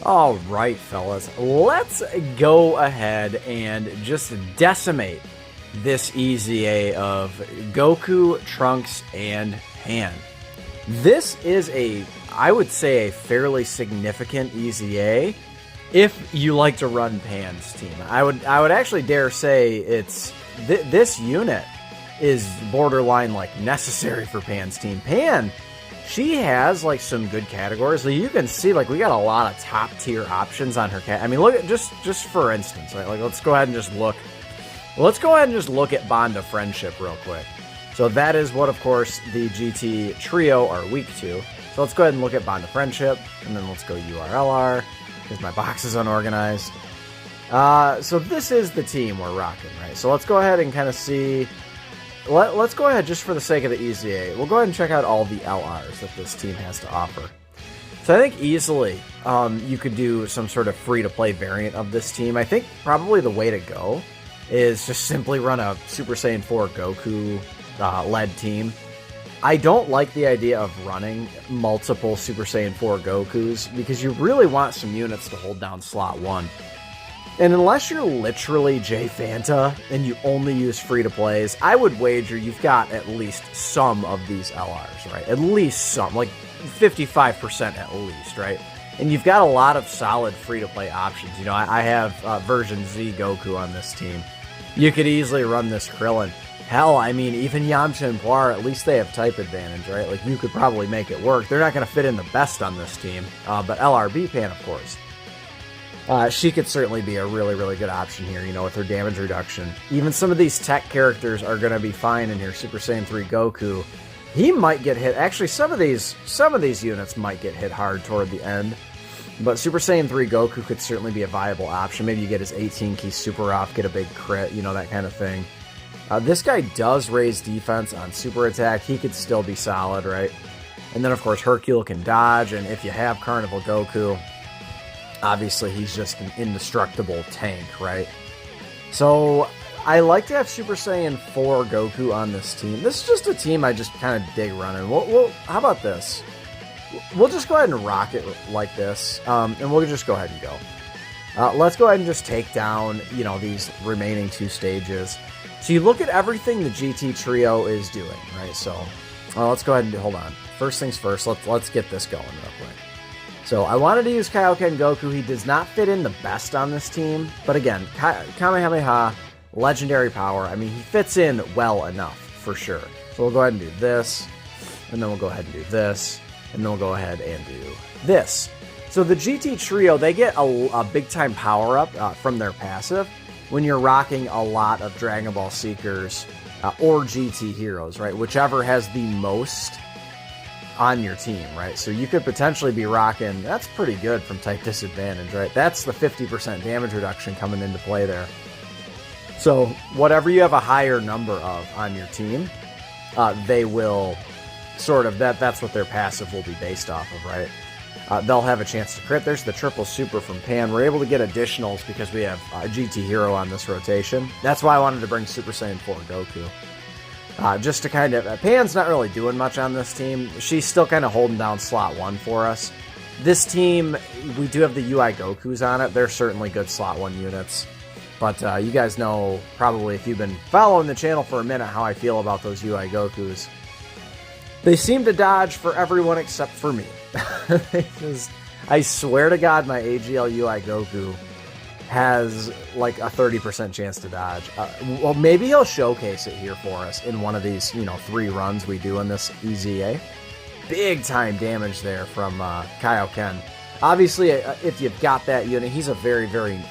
All right, fellas, let's go ahead and just decimate this EZA of Goku, Trunks, and Pan. This is I would say, a fairly significant EZA if you like to run Pan's team. I would actually dare say this unit is borderline like necessary for Pan's team. Pan, she has like some good categories. So you can see like we got a lot of top tier options on her I mean, look at just for instance, right? Like let's go ahead and just look. Let's go ahead and just look at Bond of Friendship real quick. So that is what, of course, the GT trio are weak to. So let's go ahead and look at Bond of Friendship, and then let's go URLR, because my box is unorganized. So this is the team we're rocking, right? So let's go ahead and kind of see. Let's go ahead, just for the sake of the EZA, we'll go ahead and check out all the LRs that this team has to offer. So I think easily you could do some sort of free-to-play variant of this team. I think probably the way to go is just simply run a Super Saiyan 4 Goku led team. I don't like the idea of running multiple Super Saiyan 4 Gokus because you really want some units to hold down slot 1. And unless you're literally J Fanta and you only use free-to-plays, I would wager you've got at least some of these LRs, right? At least some, like 55% at least, right? And you've got a lot of solid free-to-play options. You know, I have version Z Goku on this team. You could easily run this Krillin. Hell, I mean, even Yamcha and Puar, at least they have type advantage, right? Like, you could probably make it work. They're not going to fit in the best on this team, but LRB Pan, of course. She could certainly be a really, really good option here, you know, with her damage reduction. Even some of these tech characters are going to be fine in here. Super Saiyan 3 Goku, he might get hit. Actually, some of these units might get hit hard toward the end. But Super Saiyan 3 Goku could certainly be a viable option. Maybe you get his 18-key super off, get a big crit, you know, that kind of thing. This guy does raise defense on super attack. He could still be solid, right? And then, of course, Hercule can dodge. And if you have Carnival Goku, obviously he's just an indestructible tank, right? So I like to have Super Saiyan 4 Goku on this team. This is just a team I just kind of dig running. How about this? We'll just go ahead and rock it like this, and we'll just go ahead and go. Let's go ahead and just take down, you know, these remaining 2 stages. So you look at everything the GT trio is doing, right? So let's go ahead and hold on. First things first, let's get this going real quick. So I wanted to use Kaioken Goku. He does not fit in the best on this team, but again, Kamehameha, legendary power. I mean, he fits in well enough for sure. So we'll go ahead and do this, and then we'll go ahead and do this. And then we'll go ahead and do this. So the GT trio, they get a big-time power-up from their passive when you're rocking a lot of Dragon Ball Seekers or GT heroes, right? Whichever has the most on your team, right? So you could potentially be rocking, that's pretty good from type disadvantage, right? That's the 50% damage reduction coming into play there. So whatever you have a higher number of on your team, they will sort of, that's what their passive will be based off of, right? They'll have a chance to crit. There's the triple super from Pan. We're able to get additionals because we have a GT hero on this rotation. That's why I wanted to bring Super Saiyan 4 Goku. Just to kind of, Pan's not really doing much on this team. She's still kind of holding down slot 1 for us. This team, we do have the UI Gokus on it. They're certainly good slot 1 units. But you guys know, probably if you've been following the channel for a minute, how I feel about those UI Gokus. They seem to dodge for everyone except for me. I swear to God, my AGL UI Goku has like a 30% chance to dodge. Well, maybe he'll showcase it here for us in one of these, you know, 3 runs we do in this EZA. Big time damage there from Kaioken. Obviously, if you've got that unit, he's a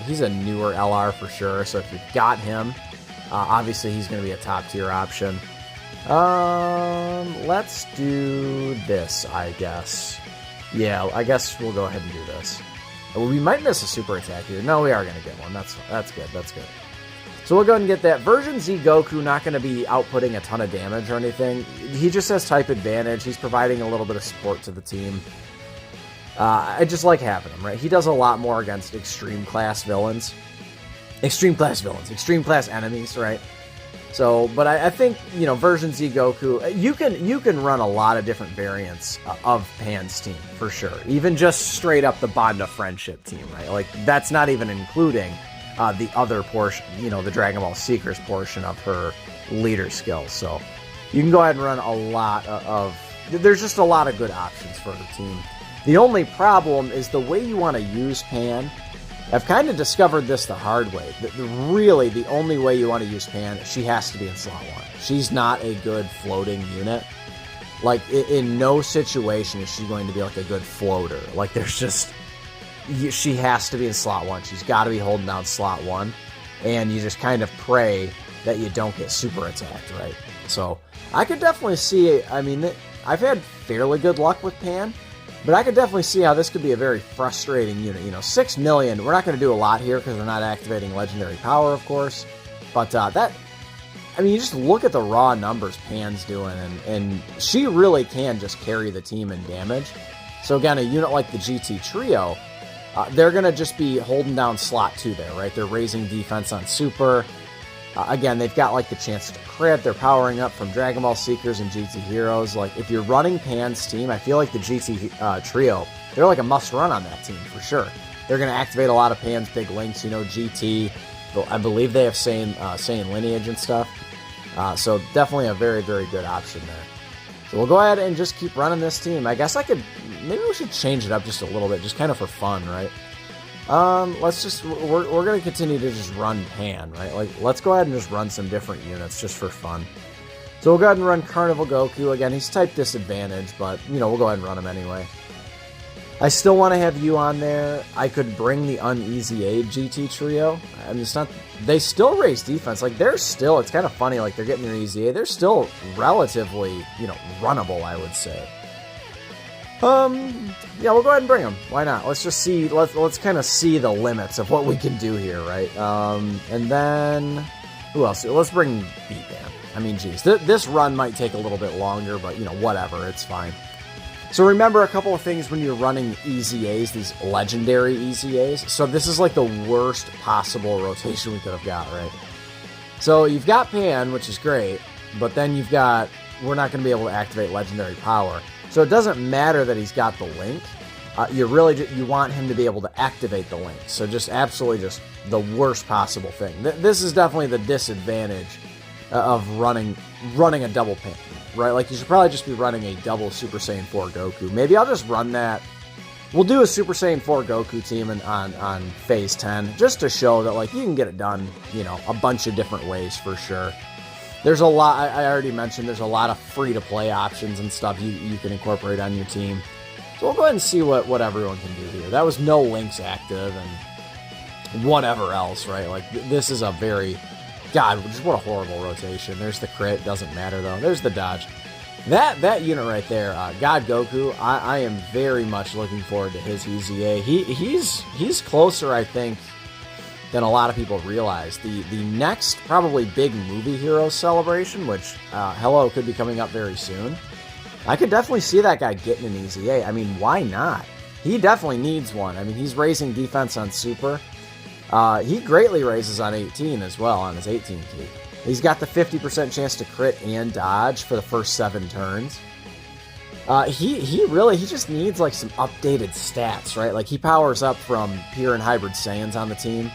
he's a newer LR for sure. So if you've got him, obviously he's going to be a top tier option. Let's do this, I guess. Yeah, I guess we'll go ahead and do this. We might miss a super attack here. No, we are going to get one. That's good. That's good. So we'll go ahead and get that. Version Z Goku, not going to be outputting a ton of damage or anything. He just has type advantage. He's providing a little bit of support to the team. I just like having him, right? He does a lot more against extreme class villains. Extreme class enemies, right? So, but I think, you know, version Z Goku, you can run a lot of different variants of Pan's team, for sure. Even just straight up the Bond of Friendship team, right? Like, that's not even including the other portion, you know, the Dragon Ball Seekers portion of her leader skills. So, you can go ahead and run a lot of... There's just a lot of good options for the team. The only problem is the way you want to use Pan. I've kind of discovered this the hard way. Really, the only way you want to use Pan, she has to be in slot 1. She's not a good floating unit. Like, in no situation is she going to be like a good floater. Like, there's just... She has to be in slot 1. She's got to be holding down slot 1. And you just kind of pray that you don't get super attacked, right? So, I could definitely see... I mean, I've had fairly good luck with Pan. But I could definitely see how this could be a very frustrating unit. You know, 6 million, we're not going to do a lot here because we're not activating legendary power, of course. But I mean, you just look at the raw numbers Pan's doing, and she really can just carry the team in damage. So again, a unit like the GT Trio, they're going to just be holding down slot 2 there, right? They're raising defense on super. Again, they've got like the chance to crit. They're powering up from Dragon Ball Seekers and GT Heroes. Like, if you're running Pan's team, I feel like the GT Trio, they're like a must-run on that team for sure. They're going to activate a lot of Pan's big links. You know, GT. I believe they have Saiyan lineage and stuff. So definitely a very, very good option there. So we'll go ahead and just keep running this team. I guess maybe we should change it up just a little bit, just kind of for fun, right? We're going to continue to just run Pan, right? Like, let's go ahead and just run some different units just for fun. So we'll go ahead and run Carnival Goku. Again, he's type disadvantage, but, you know, we'll go ahead and run him anyway. I still want to have you on there. I could bring the Uneasy Aid GT Trio. I mean, they still raise defense. Like, it's kind of funny, like, they're getting their Easy Aid. They're still relatively, you know, runnable, I would say. Yeah, we'll go ahead and bring them. Why not? Let's just see, let's kind of see the limits of what we can do here, right? And then, who else? Let's bring Beatman. I mean, geez, this run might take a little bit longer, but, you know, whatever, it's fine. So remember a couple of things when you're running EZAs, these legendary EZAs. So this is like the worst possible rotation we could have got, right? So you've got Pan, which is great, but then we're not going to be able to activate legendary power. So it doesn't matter that he's got the link. You want him to be able to activate the link. So just absolutely just the worst possible thing. This is definitely the disadvantage of running a double Pan, right? Like, you should probably just be running a double Super Saiyan 4 Goku. Maybe I'll just run that. We'll do a Super Saiyan 4 Goku team on Phase 10, just to show that, like, you can get it done, you know, a bunch of different ways for sure. There's a lot, I already mentioned, there's a lot of free-to-play options and stuff you can incorporate on your team. So we'll go ahead and see what everyone can do here. That was no links active and whatever else, right? Like, this is a very... God, just what a horrible rotation. There's the crit, doesn't matter though. There's the dodge. That unit right there, God Goku, I am very much looking forward to his EZA. He's closer, I think, than a lot of people realize. The next probably big movie hero celebration, which Hello could be coming up very soon. I could definitely see that guy getting an EZA. I mean, why not? He definitely needs one. I mean, he's raising defense on Super. He greatly raises on 18 as well, on his 18 key. He's got the 50% chance to crit and dodge for the first 7 turns. He just needs like some updated stats, right? Like, he powers up from pure and hybrid Saiyans on the team.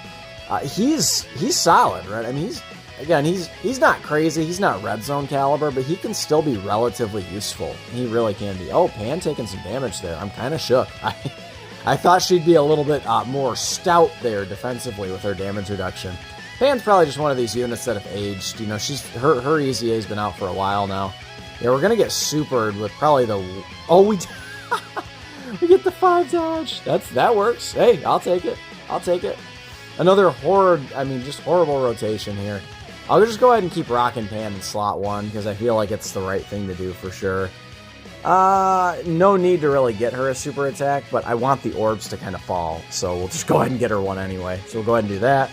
He's solid, right? I mean, he's not crazy. He's not red zone caliber, but he can still be relatively useful. He really can be. Oh, Pan taking some damage there. I'm kind of shook. I thought she'd be a little bit more stout there defensively with her damage reduction. Pan's probably just one of these units that have aged. You know, her EZA's been out for a while now. Yeah, we're gonna get supered with probably we get the 5 dodge. That works. Hey, I'll take it. Another just horrible rotation here. I'll just go ahead and keep rocking Pan in slot 1 because I feel like it's the right thing to do for sure. No need to really get her a super attack, but I want the orbs to kind of fall, so we'll just go ahead and get her one anyway. So we'll go ahead and do that.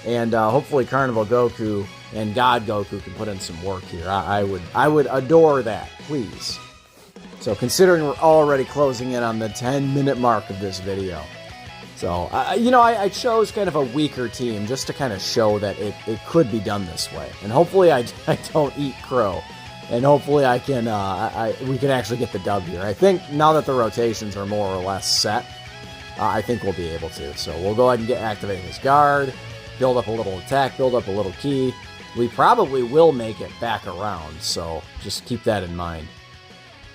And hopefully Carnival Goku and God Goku can put in some work here. I would adore that, please. So considering we're already closing in on the 10-minute mark of this video. So, I chose kind of a weaker team just to kind of show that it could be done this way. And hopefully I don't eat crow. And hopefully I can we can actually get the dub here. I think now that the rotations are more or less set, I think we'll be able to. So we'll go ahead and activate his guard, build up a little attack, build up a little key. We probably will make it back around, so just keep that in mind.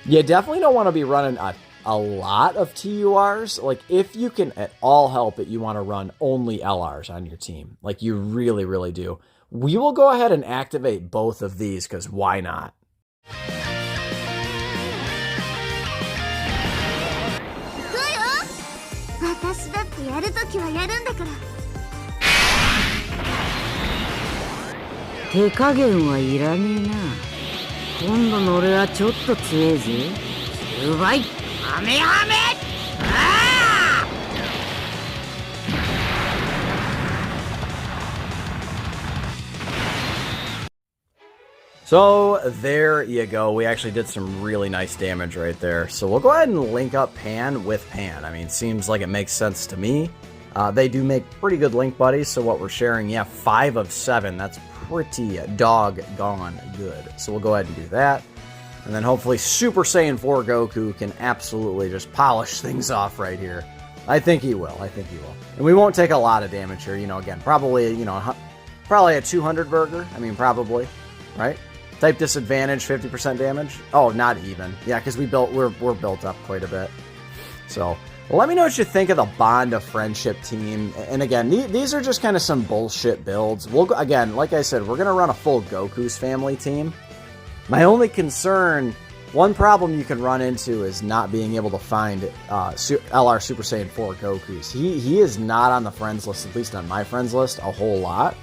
You definitely don't want to be running a lot of TURs. Like, if you can at all help it, you want to run only LRs on your team. Like, you really, really do. We will go ahead and activate both of these, because why not? So there you go. We actually did some really nice damage right there. So we'll go ahead and link up Pan with Pan. I mean, seems like it makes sense to me. They do make pretty good link buddies. So what we're sharing, yeah, 5 of 7. That's pretty doggone good. So we'll go ahead and do that. And then hopefully Super Saiyan 4 Goku can absolutely just polish things off right here. I think he will. I think he will. And we won't take a lot of damage here. Again, probably, probably a 200 burger. I mean, probably, right? Type disadvantage, 50% damage. Oh, not even. Yeah, because we're built up quite a bit. So let me know what you think of the Bond of Friendship team. And again, these are just kind of some bullshit builds. Again, like I said, we're gonna run a full Goku's family team. My only concern, one problem you can run into is not being able to find LR Super Saiyan 4 Gokus. He is not on the friends list, at least on my friends list, a whole lot.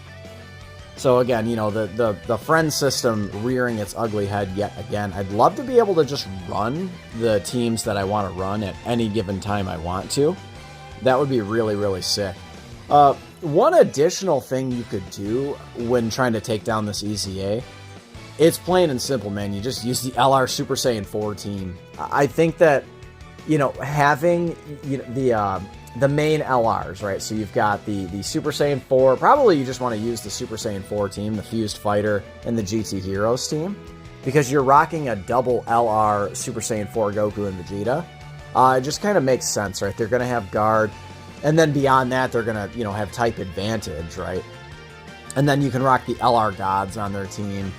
So again, the friend system rearing its ugly head yet again. I'd love to be able to just run the teams that I want to run at any given time I want to. That would be really, really sick. One additional thing you could do when trying to take down this EZA, it's plain and simple, man. You just use the LR Super Saiyan 4 team. I think that, having the main LRs, right? So you've got the Super Saiyan 4. Probably you just want to use the Super Saiyan 4 team, the Fused Fighter, and the GT Heroes team, because you're rocking a double LR Super Saiyan 4 Goku and Vegeta. It just kind of makes sense, right? They're going to have guard, and then beyond that, they're going to, have type advantage, right? And then you can rock the LR gods on their team.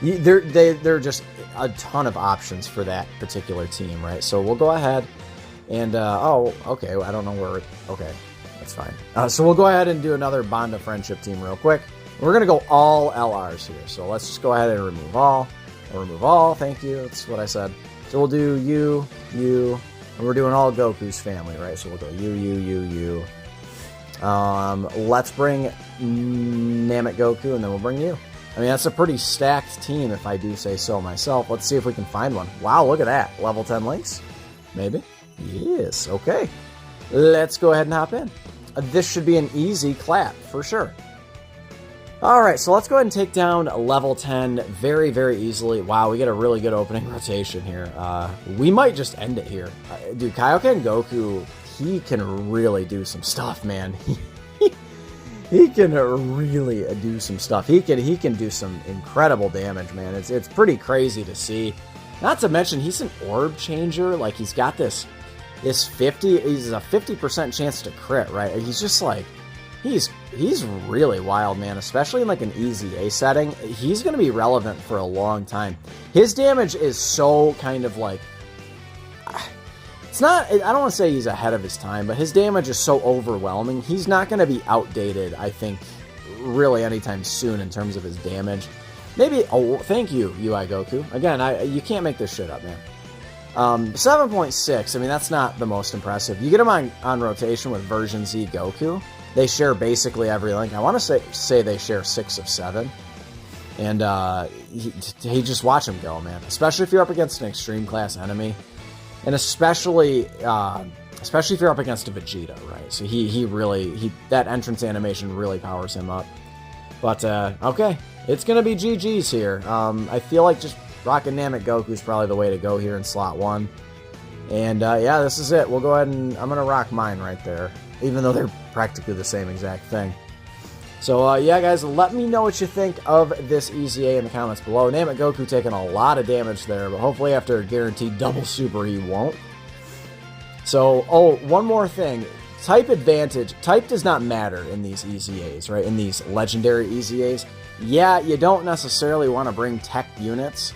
They're just a ton of options for that particular team, right? So we'll go ahead. And, okay, I don't know where, okay, that's fine. So we'll go ahead and do another Bond of Friendship team real quick. We're going to go all LRs here. So let's just go ahead and remove all. I'll remove all, thank you, that's what I said. So we'll do you, and we're doing all Goku's family, right? So we'll go you. Let's bring Namek Goku, and then we'll bring you. I mean, that's a pretty stacked team, if I do say so myself. Let's see if we can find one. Wow, look at that. Level 10 links? Maybe? Yes, okay. Let's go ahead and hop in. This should be an easy clap, for sure. Alright, so let's go ahead and take down level 10 very, very easily. Wow, we get a really good opening rotation here. We might just end it here. Dude, Kaioken Goku, he can really do some stuff, man. He can really do some stuff. He can do some incredible damage, man. It's pretty crazy to see. Not to mention, he's an orb changer. Like, he's got he's a 50% chance to crit, right? He's just like, he's really wild, man. Especially in like an EZA setting, he's going to be relevant for a long time. His damage is so kind of like, it's not, I don't want to say he's ahead of his time, but his damage is so overwhelming. He's not going to be outdated, I think, really anytime soon in terms of his damage. Maybe, oh, thank you, UI Goku. Again, you can't make this shit up, man. 7.6, I mean, that's not the most impressive. You get him on rotation with version Z Goku. They share basically every link. I want to say they share 6 of 7. And he just watch him go, man. Especially if you're up against an extreme class enemy. And especially if you're up against a Vegeta, right? So he really, that entrance animation really powers him up. But, okay. It's going to be GG's here. I feel like just rocking Namek Goku is probably the way to go here in slot 1. And yeah, this is it. We'll go ahead and I'm going to rock mine right there, even though they're practically the same exact thing. So yeah, guys, let me know what you think of this EZA in the comments below. Name it Goku taking a lot of damage there, but hopefully after a guaranteed double super, he won't. So, oh, one more thing. Type advantage. Type does not matter in these EZAs, right? In these legendary EZAs. Yeah, you don't necessarily want to bring tech units,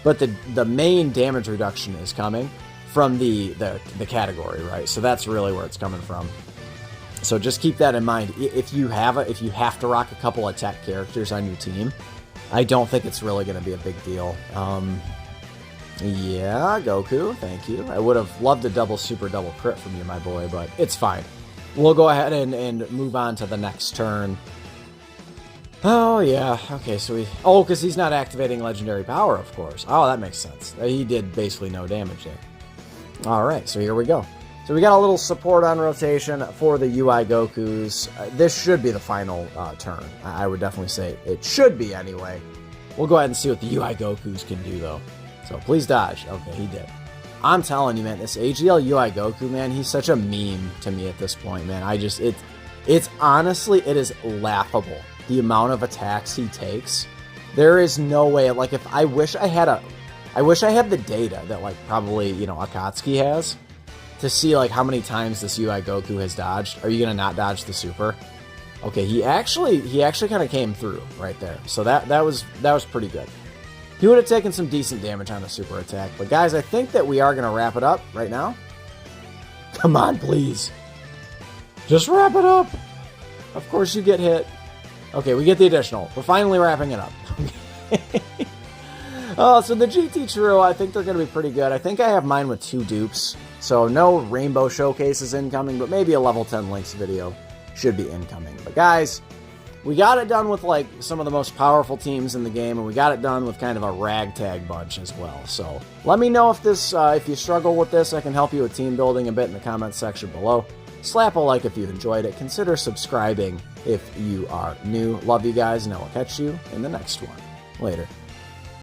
but the main damage reduction is coming from the category, right? So that's really where it's coming from. So just keep that in mind. If you have to rock a couple of tech characters on your team, I don't think it's really going to be a big deal. Yeah, Goku, thank you. I would have loved a double super double crit from you, my boy, but it's fine. We'll go ahead and move on to the next turn. Oh, yeah. Okay, so we... Oh, because he's not activating legendary power, of course. Oh, that makes sense. He did basically no damage there. All right, so here we go. So we got a little support on rotation for the UI Gokus. This should be the final turn. I would definitely say it should be anyway. We'll go ahead and see what the UI Gokus can do, though. So please dodge. Okay, he did. I'm telling you, man, this AGL UI Goku, man, he's such a meme to me at this point, man. It's honestly, it is laughable, the amount of attacks he takes. There is no way, like, if I wish I had the data that, like, probably, you know, Akatsuki has, to see, like, how many times this UI Goku has dodged. Are you going to not dodge the super? Okay, he actually kind of came through right there. So that was pretty good. He would have taken some decent damage on a super attack. But guys, I think that we are going to wrap it up right now. Come on, please. Just wrap it up. Of course you get hit. Okay, we get the additional. We're finally wrapping it up. Oh, so the GT Trio, I think they're going to be pretty good. I think I have mine with 2 dupes. So no rainbow showcases incoming, but maybe a level 10 links video should be incoming. But guys, we got it done with like some of the most powerful teams in the game, and we got it done with kind of a ragtag bunch as well. So let me know if this, if you struggle with this, I can help you with team building a bit in the comments section below. Slap a like if you've enjoyed it. Consider subscribing if you are new. Love you guys, and I will catch you in the next one. Later.